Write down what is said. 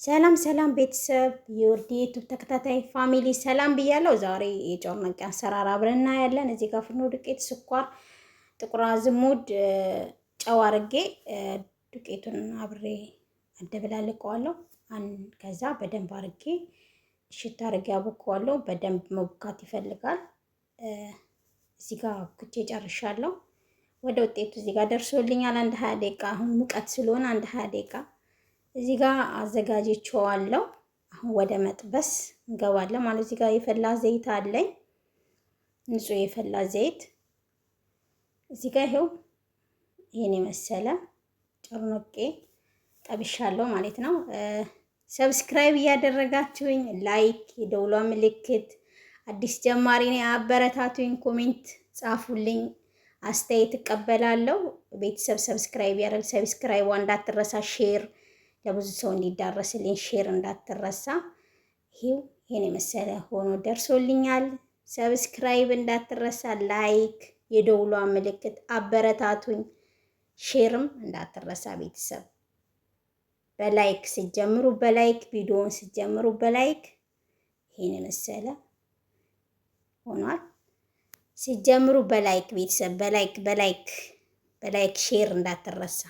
ሰላም ሰላም ቤተሰብ የወርዲ ዩቲዩብ ተከታታይ ፋሚሊ ሰላም ብያለሁ። ዛሬ የጮርነቄ አሰራር አብረን እናያለን። እዚህ ጋር ፍርኖ ዱቄት፣ ስኳር፣ ጥቁር አዝሙድ፣ ጨው አድርጌ ዱቄቱን አብሬ አደበላልቀዋለሁ። ከዛ በደንብ አድርጌ እሽት አድርጌ አቦካዋለሁ። በደንብ መቡካት ይፈልጋል። እዚህ ጋር ኩቼ ጨርሻለሁ። ወደ ውጤቱ እዚህ ጋር ደርሶልኛል። አንድ 20 ደቂቃ አሁን ሙቀት ስለሆነ አንድ 20 ደቂቃ እዚህ ጋር አዘጋጅቼዋለሁ። አሁን ወደ መጥበስ እንገባለን ማለት እዚህ ጋር የፈላ ዘይት አለኝ፣ ንጹህ የፈላ ዘይት እዚህ ጋር ይሄው ይሄን የመሰለ ጮርነቄ ጠብሻለሁ ማለት ነው። ሰብስክራይብ እያደረጋችሁኝ ላይክ፣ የደውሏ ምልክት አዲስ ጀማሪ ነኝ አበረታቱኝ፣ ኮሜንት ጻፉልኝ፣ አስተያየት እቀበላለሁ። ቤተሰብ ሰብስክራይብ ያደርግ ሰብስክራይብ እንዳትረሳ፣ ሼር ለብዙ ሰው እንዲዳረስልኝ ሼር እንዳትረሳ። ይሄን የመሰለ ሆኖ ደርሶልኛል። ሰብስክራይብ እንዳትረሳ፣ ላይክ፣ የደውሏ ምልክት አበረታቱኝ፣ ሼርም እንዳትረሳ። ቤተሰብ በላይክ ሲጀምሩ በላይክ ቪዲዮውን ሲጀምሩ በላይክ ይሄን የመሰለ ሆኗል። ሲጀምሩ በላይክ ቤተሰብ በላይክ ሼር እንዳትረሳ።